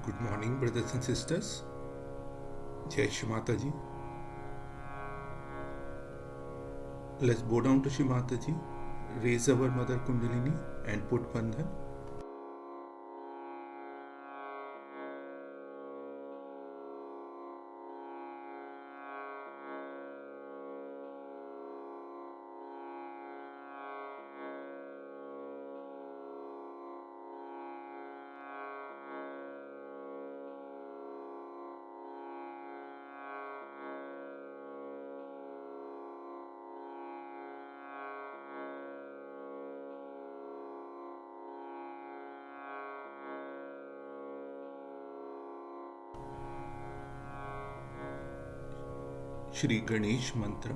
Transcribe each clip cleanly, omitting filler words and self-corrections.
Good morning, brothers and sisters. Jai Shri Mataji. Let's bow down to Shri Mataji, raise our Mother Kundalini, and put Bandhan. Shri Ganesh Mantra.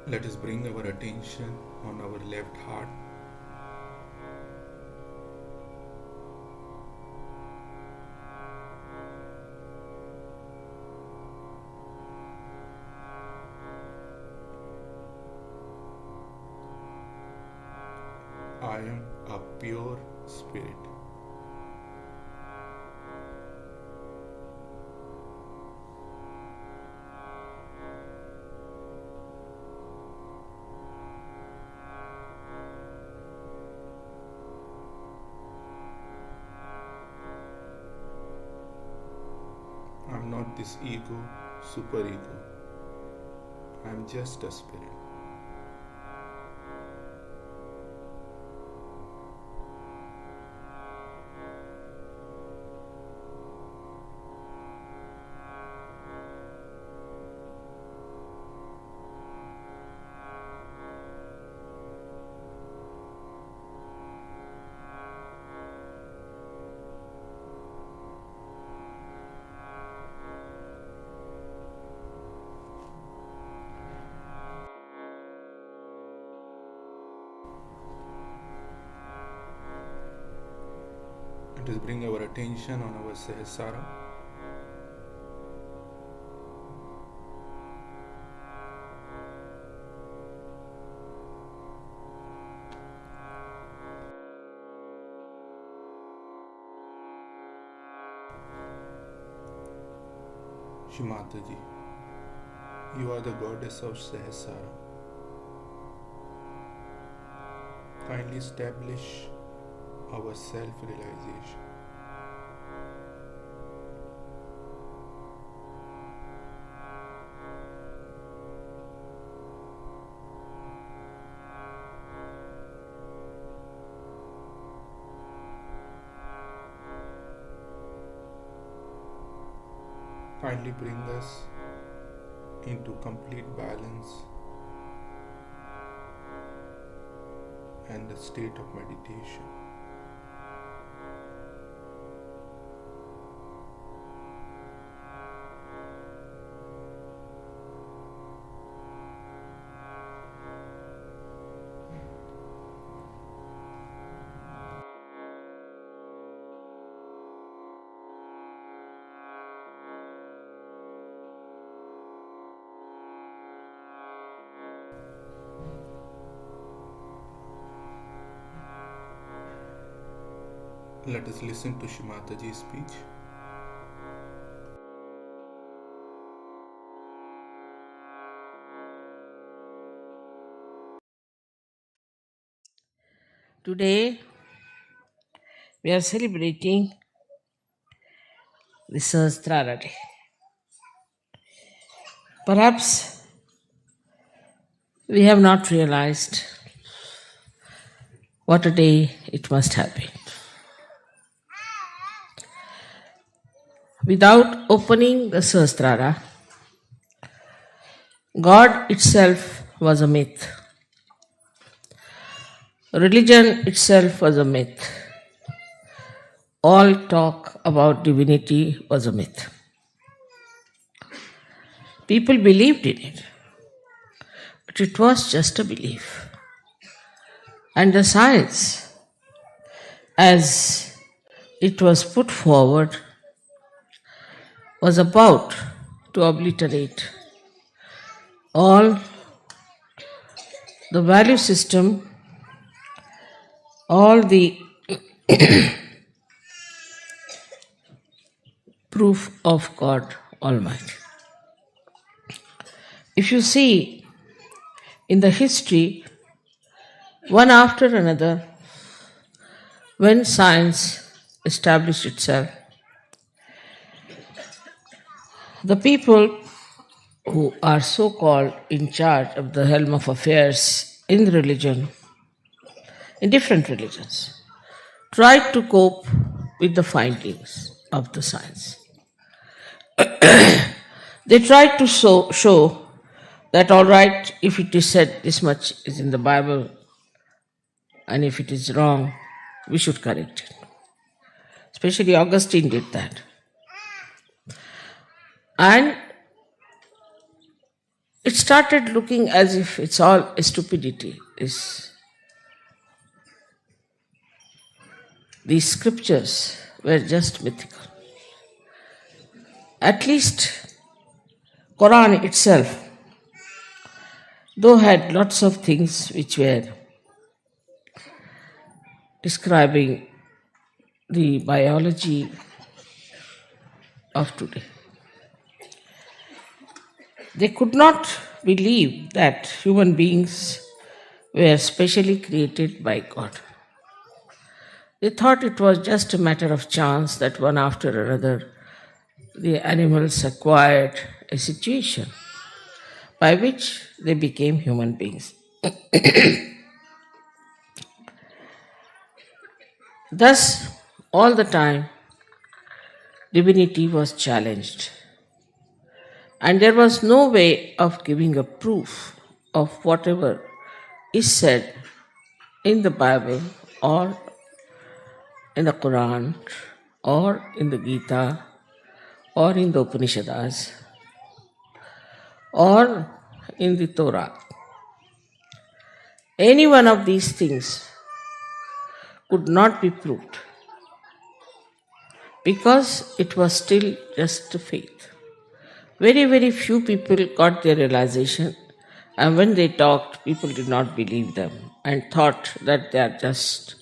Let us bring our attention on our left heart. I am a pure spirit. I am not this ego, superego. I am just a spirit. Let us bring our attention on our Sahasrara. Shri Mataji, you are the goddess of Sahasrara. Kindly establish our self-realization. Kindly bring us into complete balance and the state of meditation. Let us listen to Shri Mataji's speech. Today we are celebrating the Sahasrara Day. Perhaps we have not realized what a day it must have been. Without opening the Sahasrara, God itself was a myth. Religion itself was a myth. All talk about divinity was a myth. People believed in it, but it was just a belief. And the science, as it was put forward, was about to obliterate all the value system, all the proof of God Almighty. If you see in the history, one after another, when science established itself, the people who are so called in charge of the helm of affairs in the religion, in different religions, tried to cope with the findings of the science. They tried to show that, all right, if it is said this much is in the Bible, and if it is wrong, we should correct it. Especially Augustine did that. And it started looking as if it's all a stupidity. These scriptures were just mythical. At least Quran itself, though had lots of things which were describing the biology of today, they could not believe that human beings were specially created by God. They thought it was just a matter of chance that one after another the animals acquired a situation by which they became human beings. Thus, all the time, divinity was challenged. And there was no way of giving a proof of whatever is said in the Bible or in the Quran or in the Gita or in the Upanishads or in the Torah. Any one of these things could not be proved because it was still just a faith. Very, very few people got their realization, and when they talked, people did not believe them and thought that they are just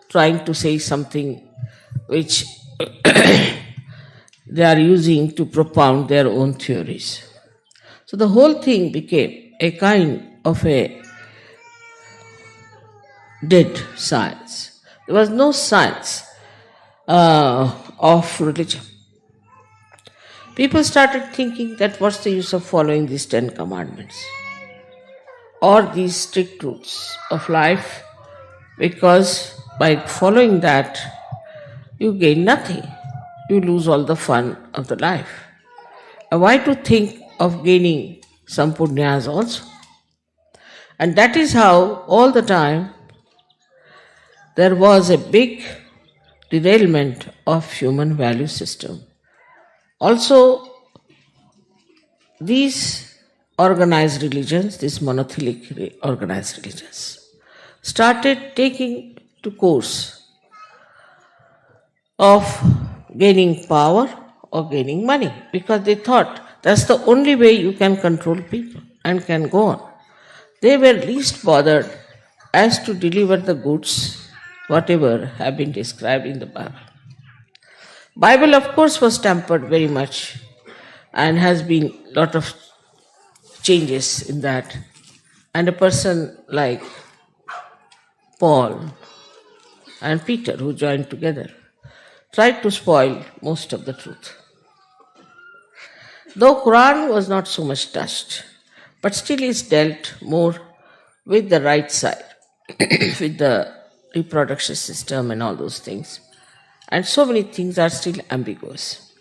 trying to say something which they are using to propound their own theories. So the whole thing became a kind of a dead science. There was no science of religion. People started thinking that what's the use of following these 10 commandments or these strict rules of life, because by following that you gain nothing. You lose all the fun of the life. And why to think of gaining some punyas also? And that is how all the time there was a big derailment of human value system. Also, these organized religions, these monotheistic organized religions, started taking to course of gaining power or gaining money, because they thought that's the only way you can control people and can go on. They were least bothered as to deliver the goods, whatever have been described in the Bible. Bible, of course, was tampered very much and has been lot of changes in that. And a person like Paul, and Peter, who joined together, tried to spoil most of the truth. Though Quran was not so much touched, but still is dealt more with the right side, with the reproduction system and all those things. And so many things are still ambiguous.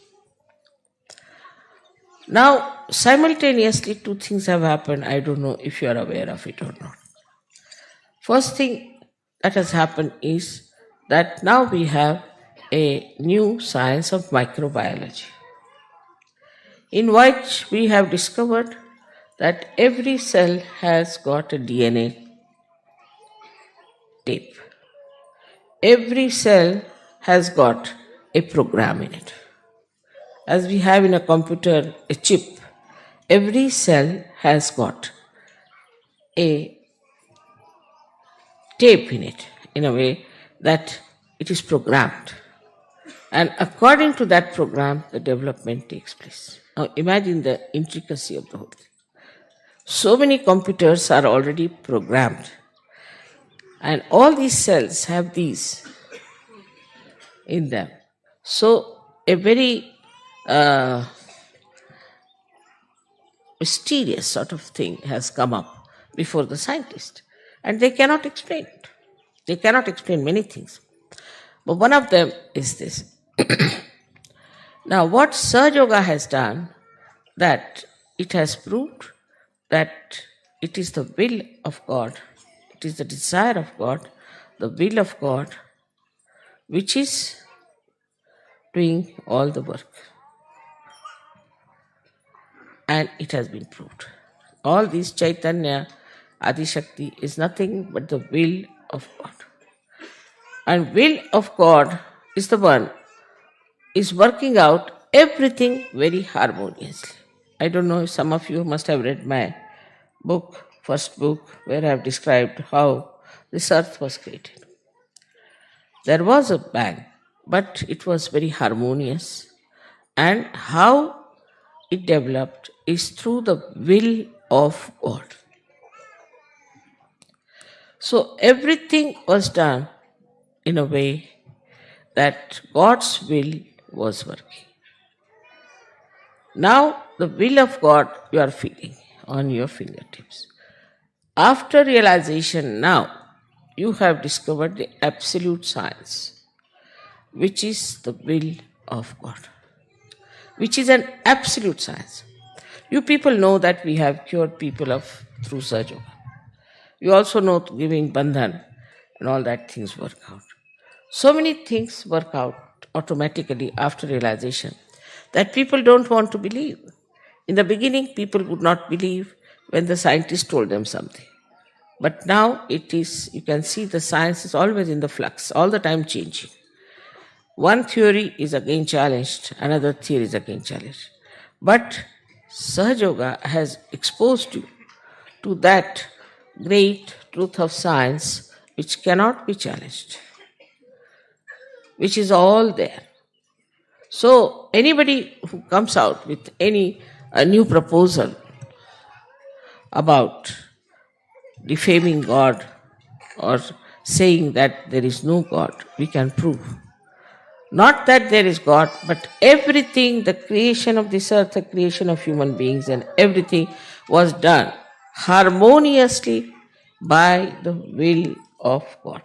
Now, simultaneously, two things have happened. I don't know if you are aware of it or not. First thing that has happened is that now we have a new science of microbiology, in which we have discovered that every cell has got a DNA tape. Every cell has got a program in it. As we have in a computer a chip, every cell has got a tape in it, in a way that it is programmed. And according to that program, the development takes place. Now imagine the intricacy of the whole thing. So many computers are already programmed, and all these cells have these in them. So a very mysterious sort of thing has come up before the scientist, and they cannot explain it. They cannot explain many things. But one of them is this. Now, what Sahaja Yoga has done, that it has proved that it is the will of God, it is the desire of God, the will of God, which is doing all the work. And it has been proved. All this Chaitanya, Adi Shakti is nothing but the will of God. And will of God is the one is working out everything very harmoniously. I don't know if some of you must have read my book, first book, where I have described how this earth was created. There was a bang, but it was very harmonious. And how it developed is through the will of God. So everything was done in a way that God's will was working. Now, the will of God you are feeling on your fingertips. After realization, now you have discovered the absolute science, which is the will of God, which is an absolute science. You people know that we have cured people of through Sahaja Yoga. You also know giving bandhan and all that things work out. So many things work out automatically after realization that people don't want to believe. In the beginning, people would not believe when the scientists told them something. But now it is, you can see the science is always in the flux, all the time changing. One theory is again challenged, another theory is again challenged. But Sahaja Yoga has exposed you to that great truth of science which cannot be challenged, which is all there. So anybody who comes out with a new proposal about defaming God or saying that there is no God, we can prove. Not that there is God, but everything, the creation of this earth, the creation of human beings, and everything was done harmoniously by the will of God.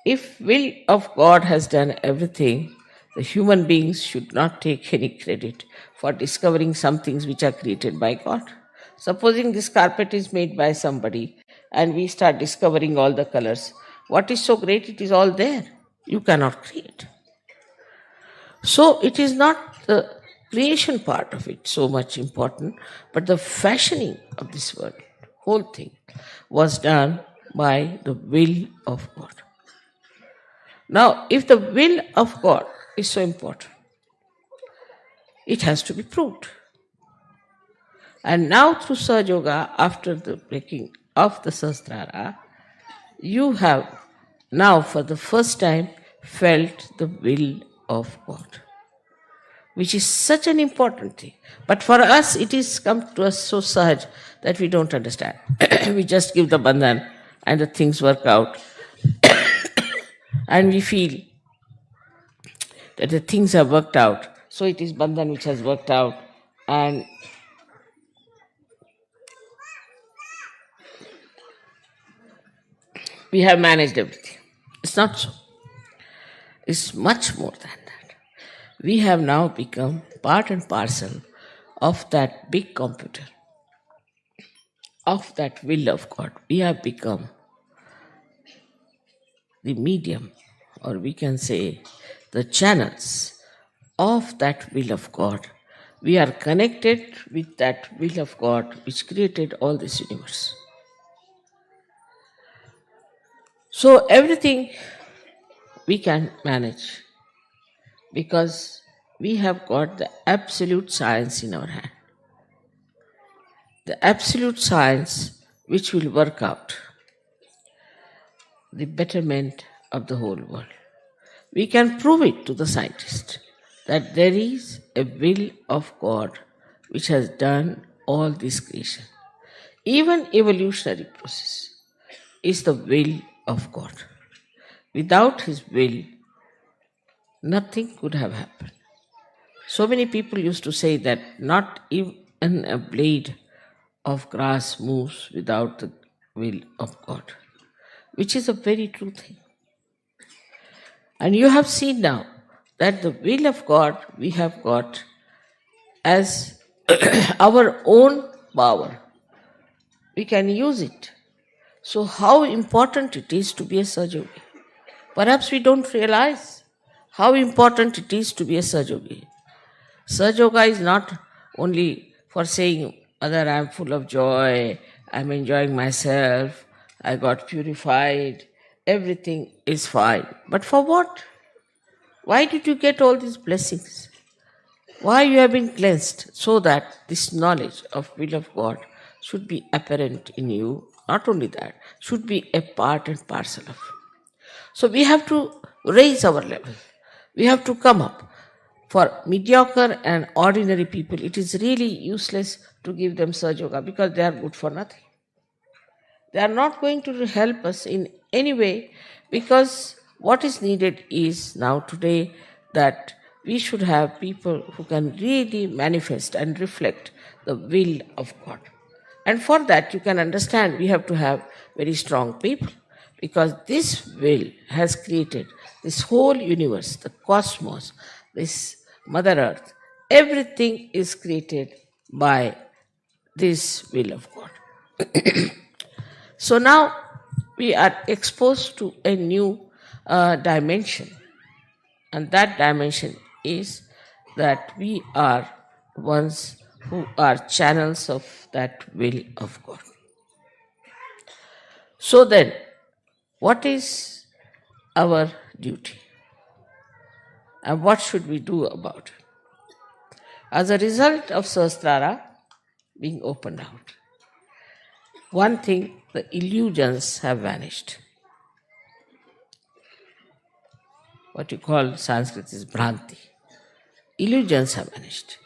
If will of God has done everything, the human beings should not take any credit for discovering some things which are created by God. Supposing this carpet is made by somebody and we start discovering all the colors, what is so great? It is all there. You cannot create. So it is not the creation part of it so much important, but the fashioning of this world, whole thing, was done by the will of God. Now, if the will of God is so important, it has to be proved. And now through Sahaja Yoga, after the breaking of the Sahasrara, you have now for the first time felt the will of God, which is such an important thing. But for us, it is come to us so sahaj that we don't understand. We just give the bandhan and the things work out and we feel that the things have worked out. So it is Bandhan which has worked out, and we have managed everything. It's not so. It's much more than that. We have now become part and parcel of that big computer, of that will of God. We have become the medium, or we can say the channels of that will of God. We are connected with that will of God which created all this universe. So everything we can manage because we have got the absolute science in our hand. The absolute science which will work out the betterment of the whole world. We can prove it to the scientist that there is a will of God which has done all this creation. Even evolutionary process is the will of God. Without His will, nothing could have happened. So many people used to say that not even a blade of grass moves without the will of God, which is a very true thing. And you have seen now that the will of God we have got as our own power. We can use it. So, how important it is to be a Sahaja Yogi? Perhaps we don't realize how important it is to be a Sahaja Yogi. Sahaja Yoga is not only for saying, Mother, I'm full of joy, I'm enjoying myself, I got purified, everything is fine. But for what? Why did you get all these blessings? Why you have been cleansed? So that this knowledge of will of God should be apparent in you. Not only that, should be a part and parcel of you. So we have to raise our level. We have to come up. For mediocre and ordinary people, it is really useless to give them Sahaja Yoga because they are good for nothing. They are not going to help us in any way because what is needed is now today that we should have people who can really manifest and reflect the will of God. And for that, you can understand we have to have very strong people because this will has created this whole universe, the cosmos, this Mother Earth. Everything is created by this will of God. So now we are exposed to a new dimension, and that dimension is that we are ones who are channels of that will of God. So then, what is our duty? And what should we do about it? As a result of Sahasrara being opened out, one thing, the illusions have vanished. What you call Sanskrit is Bhranti. Illusions have vanished.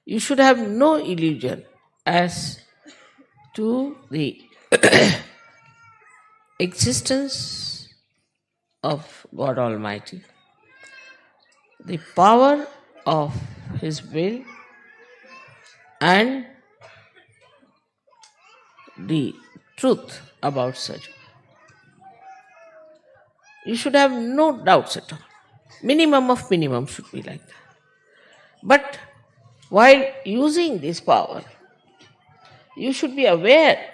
You should have no illusion as to the existence of God Almighty, the power of His will, and the truth about such. You should have no doubts at all. Minimum of minimum should be like that. But while using this power, you should be aware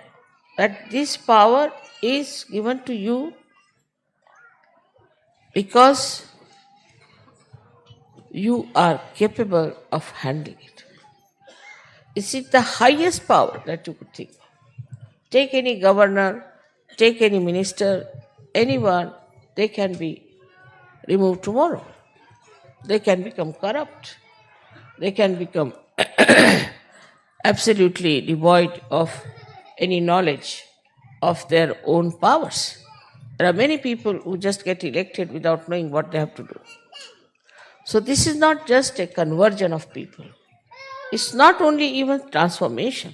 that this power is given to you because you are capable of handling it. Is it the highest power that you could think of? Take any governor, take any minister, anyone, they can be removed tomorrow. They can become corrupt. They can become absolutely devoid of any knowledge of their own powers. There are many people who just get elected without knowing what they have to do. So this is not just a conversion of people. It's not only even transformation,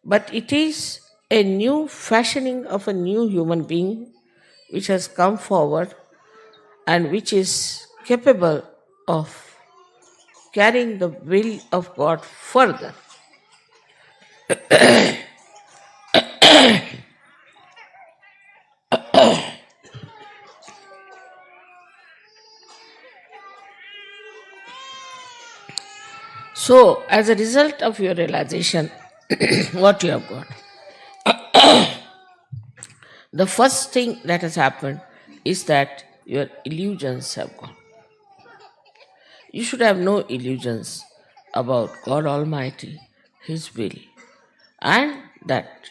but it is a new fashioning of a new human being which has come forward and which is capable of carrying the will of God further. So, as a result of your realization, what you have got, the first thing that has happened is that your illusions have gone. You should have no illusions about God Almighty, His will, and that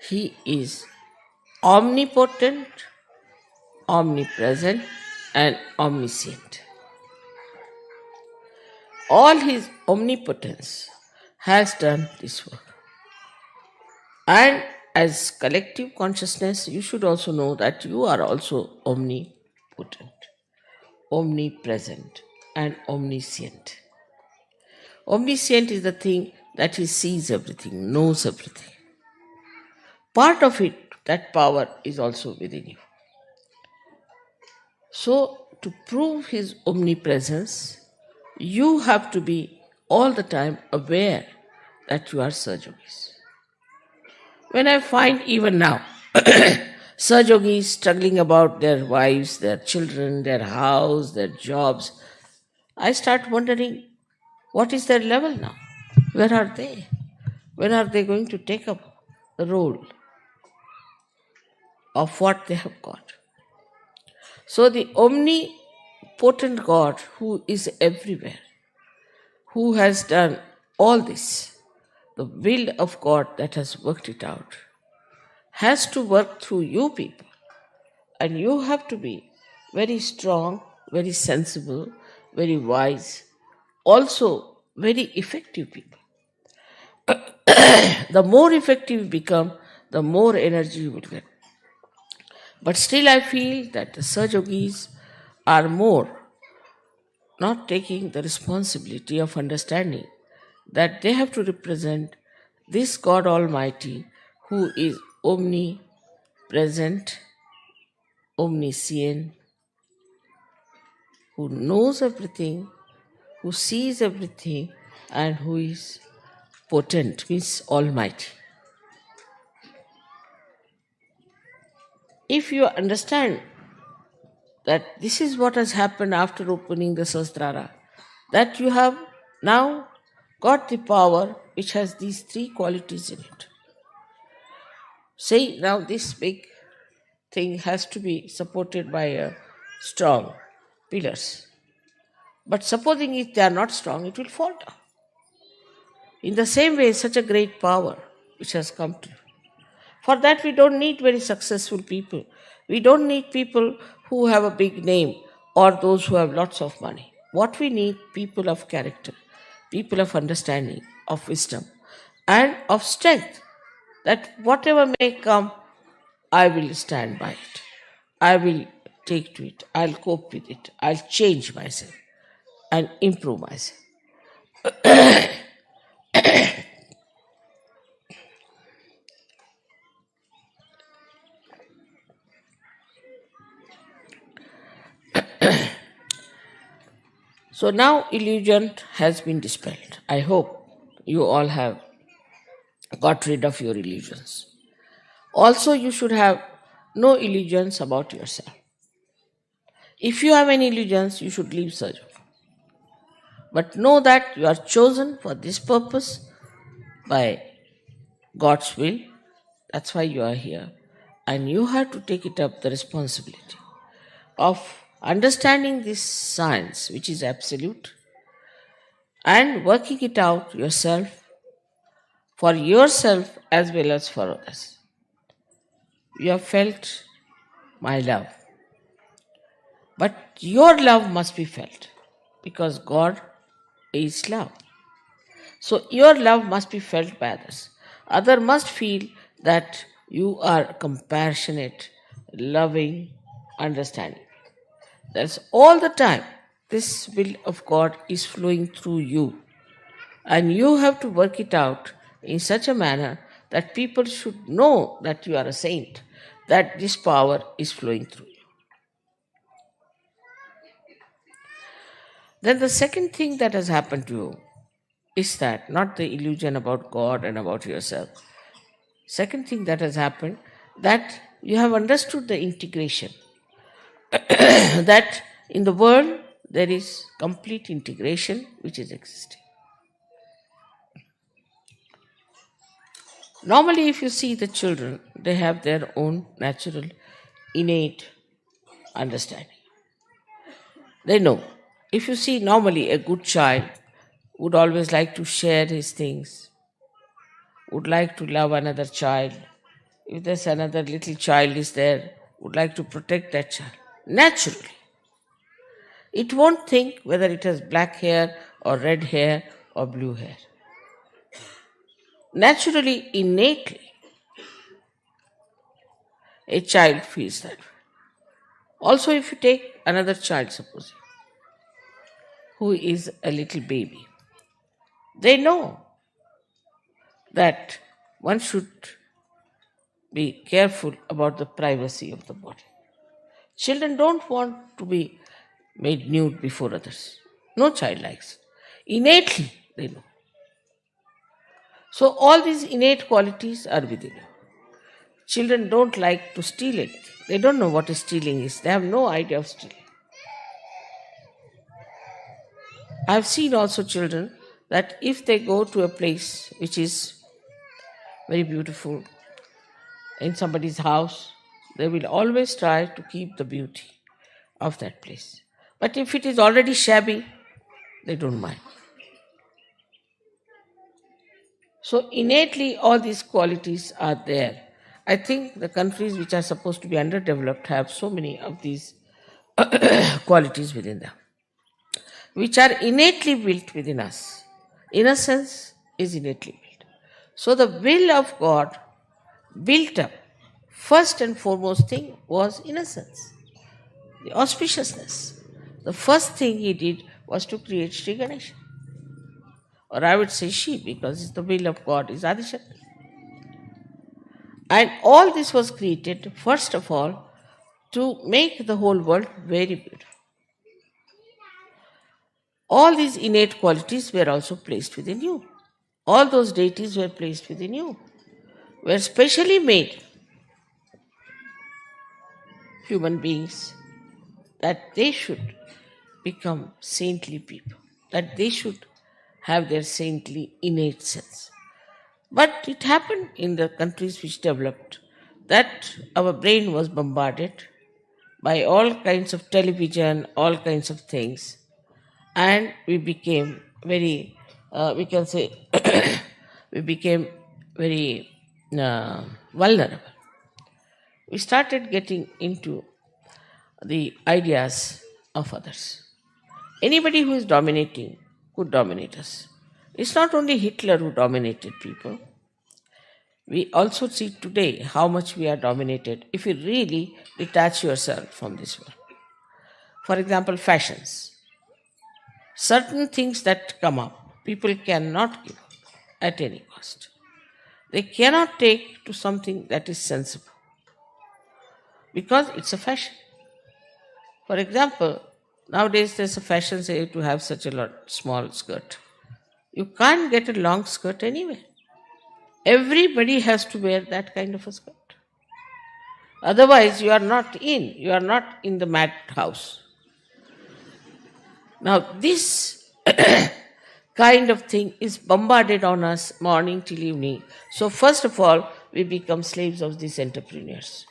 He is omnipotent, omnipresent, and omniscient. All His omnipotence has done this work. And as collective consciousness, you should also know that you are also omnipotent, omnipresent, and omniscient. Omniscient is the thing that He sees everything, knows everything. Part of it, that power is also within you. So, to prove His omnipresence, you have to be all the time aware that you are Sahajogis. When I find even now, Sahajogis struggling about their wives, their children, their house, their jobs, I start wondering, what is their level now? Where are they? When are they going to take up the role of what they have got? So the omnipotent God who is everywhere, who has done all this, the will of God that has worked it out, has to work through you people. And you have to be very strong, very sensible, very wise, also very effective people. The more effective you become, the more energy you will get. But still, I feel that the Sahajogis are more not taking the responsibility of understanding that they have to represent this God Almighty who is omnipresent, omniscient, who knows everything, who sees everything, and who is potent, means almighty. If you understand that this is what has happened after opening the Sahasrara, that you have now got the power which has these three qualities in it. Say now this big thing has to be supported by a strong pillars. But supposing if they are not strong, it will fall down. In the same way, such a great power which has come to you. For that, we don't need very successful people. We don't need people who have a big name or those who have lots of money. What we need, people of character, people of understanding, of wisdom, and of strength. That whatever may come, I will stand by it. I will take to it. I'll cope with it. I'll change myself and improve myself. So now illusion has been dispelled. I hope you all have got rid of your illusions. Also, you should have no illusions about yourself. If you have any illusions, you should leave surgery. But know that you are chosen for this purpose by God's will. That's why you are here. And you have to take it up the responsibility of understanding this science, which is absolute, and working it out yourself, for yourself as well as for others. You have felt my love. But your love must be felt because God is love. So your love must be felt by others. Others must feel that you are compassionate, loving, understanding. That's all the time. This will of God is flowing through you. And you have to work it out in such a manner that people should know that you are a saint, that this power is flowing through you. Then the second thing that has happened to you is that not the illusion about God and about yourself. Second thing that has happened, that you have understood the integration, that in the world there is complete integration which is existing. Normally, if you see the children, they have their own natural, innate understanding. They know. If you see normally a good child would always like to share his things, would like to love another child. If there's another little child is there, would like to protect that child. Naturally. It won't think whether it has black hair or red hair or blue hair. Naturally, innately, a child feels that way. Also, if you take another child, suppose, who is a little baby, they know that one should be careful about the privacy of the body. Children don't want to be made nude before others. No child likes it. Innately, they know. So, all these innate qualities are within you. Children don't like to steal anything. They don't know what stealing is. They have no idea of stealing. I have seen also children that if they go to a place which is very beautiful, in somebody's house, they will always try to keep the beauty of that place. But if it is already shabby, they don't mind. So innately, all these qualities are there. I think the countries which are supposed to be underdeveloped have so many of these qualities within them, which are innately built within us. Innocence is innately built. So the will of God built up, first and foremost thing was innocence, the auspiciousness. The first thing he did was to create Sri Ganesha. Or I would say she, because it's the will of God is Adishakti. And all this was created, first of all, to make the whole world very beautiful. All these innate qualities were also placed within you. All those deities were placed within you, were specially made human beings that they should become saintly people, that they should have their saintly innate sense. But it happened in the countries which developed that our brain was bombarded by all kinds of television, all kinds of things, and we became very, we can say, we became very vulnerable. We started getting into the ideas of others. Anybody who is dominating could dominate us. It's not only Hitler who dominated people. We also see today how much we are dominated if you really detach yourself from this world. For example, fashions. Certain things that come up, people cannot give at any cost. They cannot take to something that is sensible because it's a fashion. For example, nowadays there's a fashion say to have such a small skirt. You can't get a long skirt anywhere. Everybody has to wear that kind of a skirt. Otherwise, you are not in the madhouse. Now, this kind of thing is bombarded on us morning till evening. So, first of all, we become slaves of these entrepreneurs.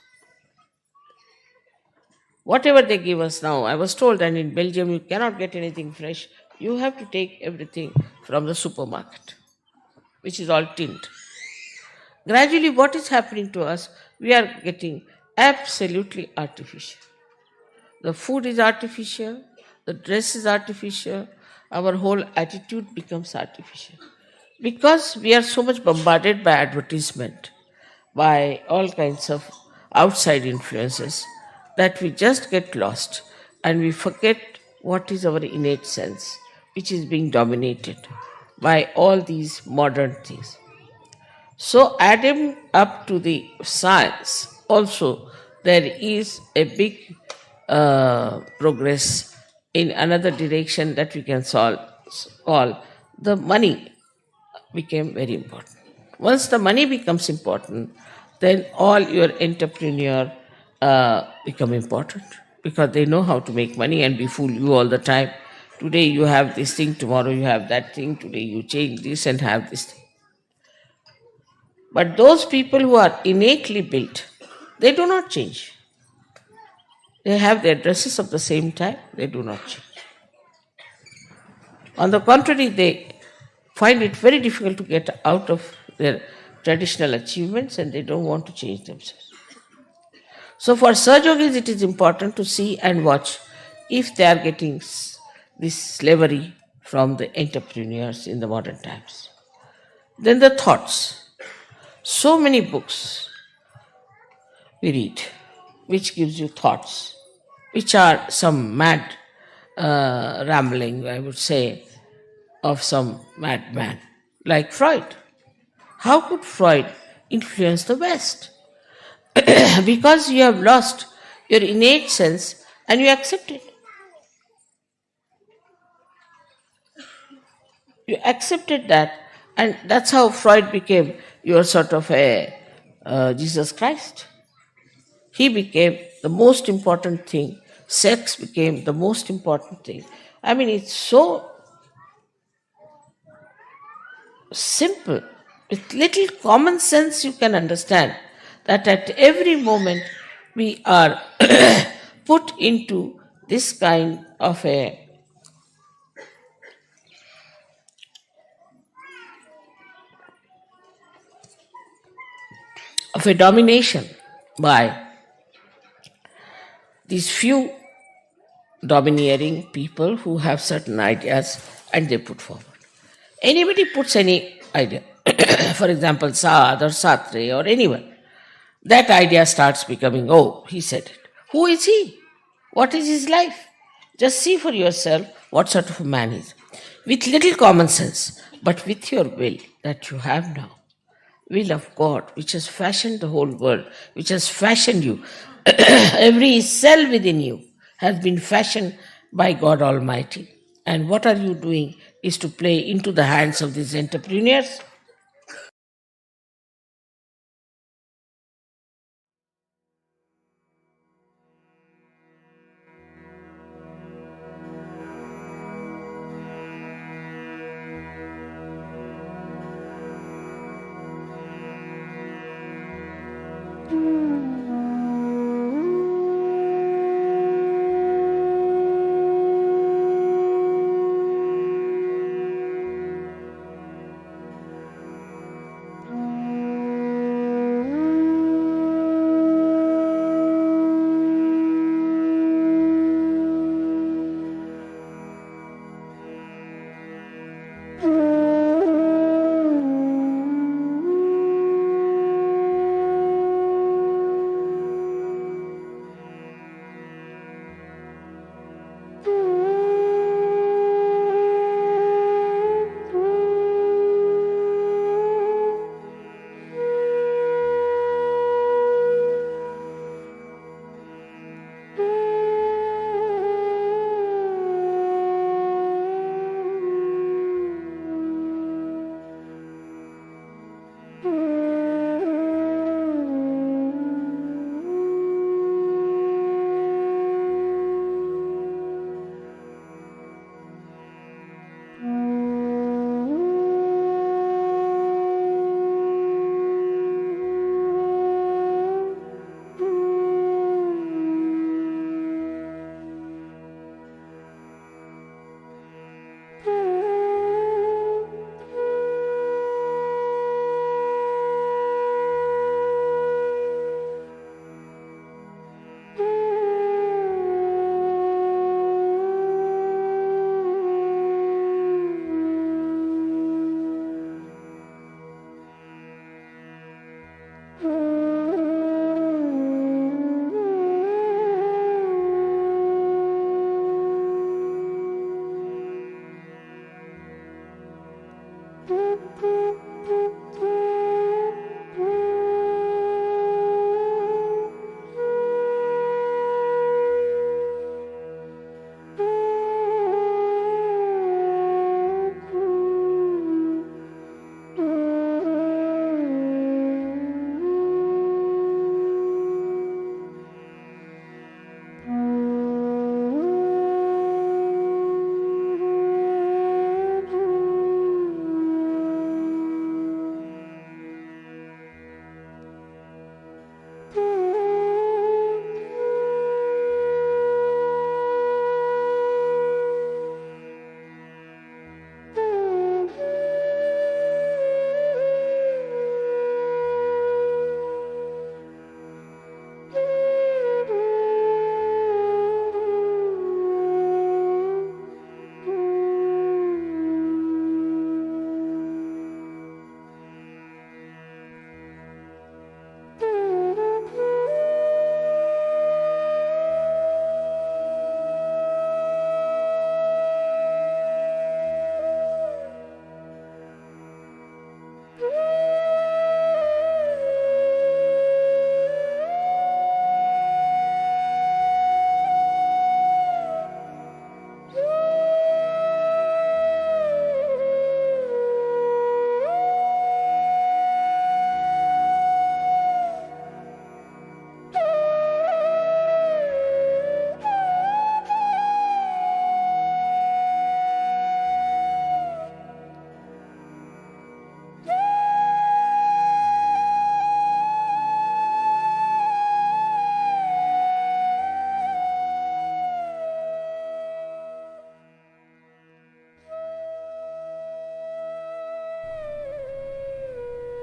Whatever they give us now, I was told, and in Belgium you cannot get anything fresh. You have to take everything from the supermarket, which is all tinned. Gradually, what is happening to us? We are getting absolutely artificial. The food is artificial, the dress is artificial, our whole attitude becomes artificial. Because we are so much bombarded by advertisement, by all kinds of outside influences, that we just get lost and we forget what is our innate sense, which is being dominated by all these modern things. So, adding up to the science, also there is a big progress in another direction that we can call the money became very important. Once the money becomes important, then all your entrepreneur become important because they know how to make money and be fool you all the time. Today you have this thing, tomorrow you have that thing, today you change this and have this thing. But those people who are innately built, they do not change. They have their dresses of the same type, they do not change. On the contrary, they find it very difficult to get out of their traditional achievements and they don't want to change themselves. So, for Saj Yogis, it is important to see and watch if they are getting this slavery from the entrepreneurs in the modern times. Then the thoughts. So many books we read which gives you thoughts, which are some mad rambling, I would say, of some madman like Freud. How could Freud influence the West? Because you have lost your innate sense and you accept it. You accepted that, and that's how Freud became your sort of a Jesus Christ. He became the most important thing. Sex became the most important thing. I mean, it's so simple. With little common sense, you can understand that at every moment we are put into this kind of a domination by these few domineering people who have certain ideas and they put forward. Anybody puts any idea, for example, Saad or Satre or anyone, that idea starts becoming, oh, he said it. Who is he? What is his life? Just see for yourself what sort of a man he is. With little common sense, but with your will that you have now, will of God, which has fashioned the whole world, which has fashioned you, every cell within you has been fashioned by God Almighty. And what are you doing is to play into the hands of these entrepreneurs.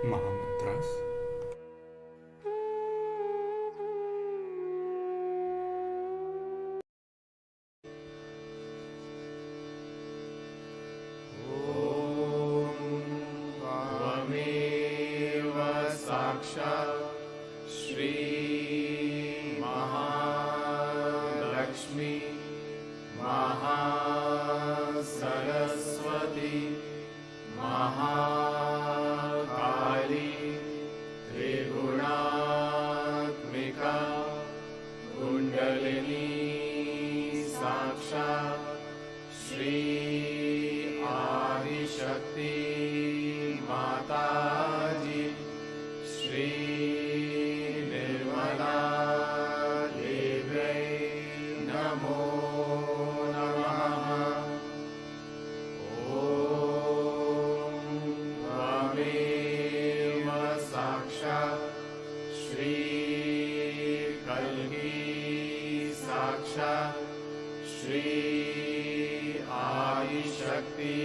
Mahamantras. त्वमेव साक्षात् श्री महालक्ष्मी महासरस्वती महाकाली त्रिगुणात्मिका कुण्डलिनी साक्षात् श्री आदिशक्ति माताजी श्री निर्मला देव्यै नमो नमः। ॐ त्वमेव साक्षात् श्री कल्की साक्षात् श्री आदिशक्ति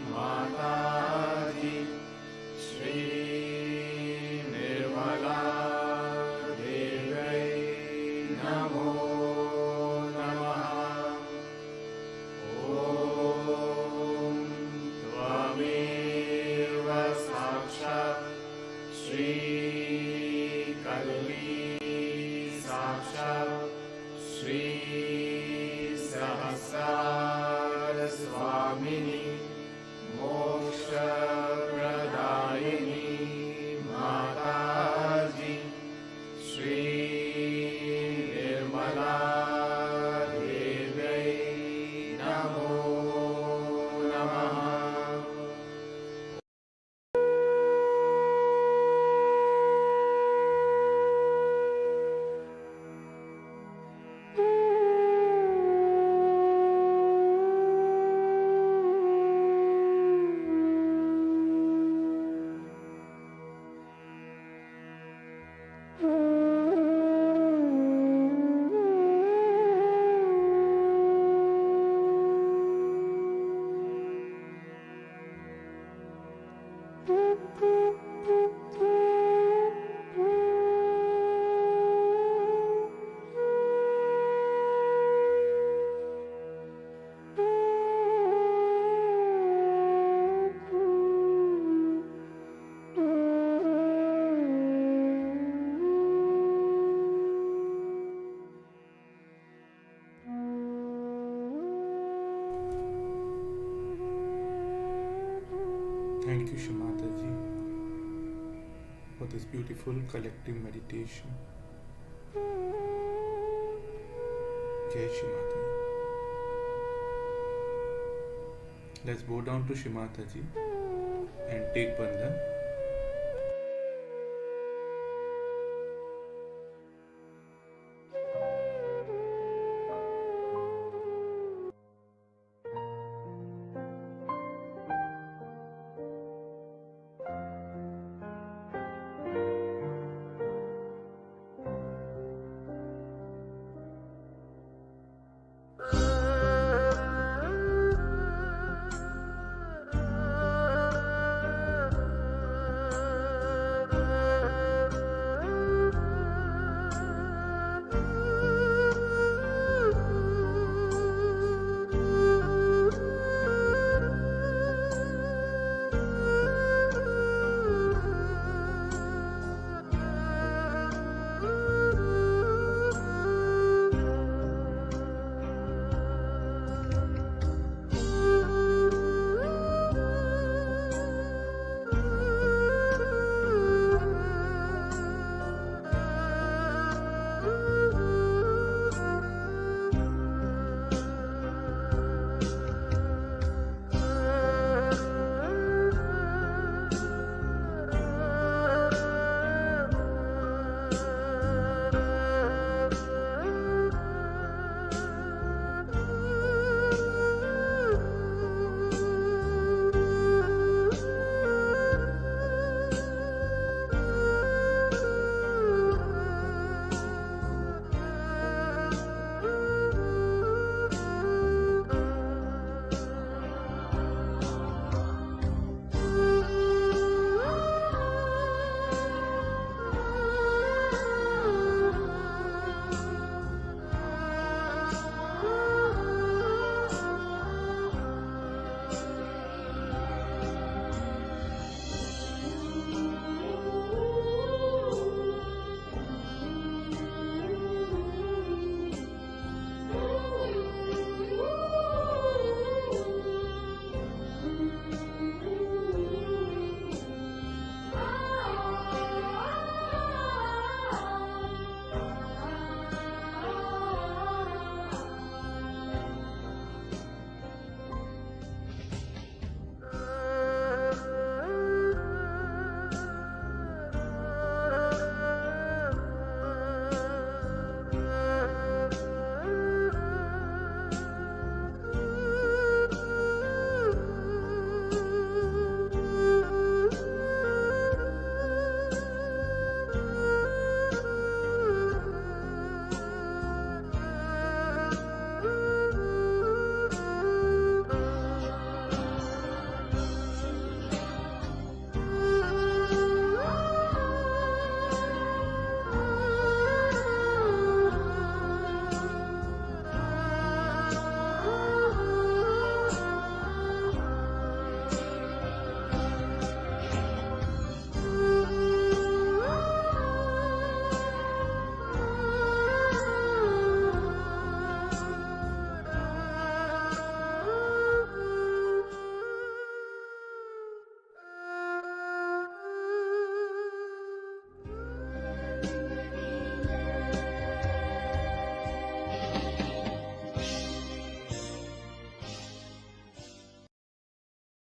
माताजी श्री निर्मला देव्यै नमो नमः। ॐ त्वमेव साक्षात् श्री कल्की साक्षात् श्री सहस्रार स्वामिनी मोक्षप्रदायिनी माताजी श्री निर्मला देव्यै नमो नमः। Thank you, Shamataji, for this beautiful collective meditation. Jai Shimataji. Let's bow down to Shimataji and take Bandhan.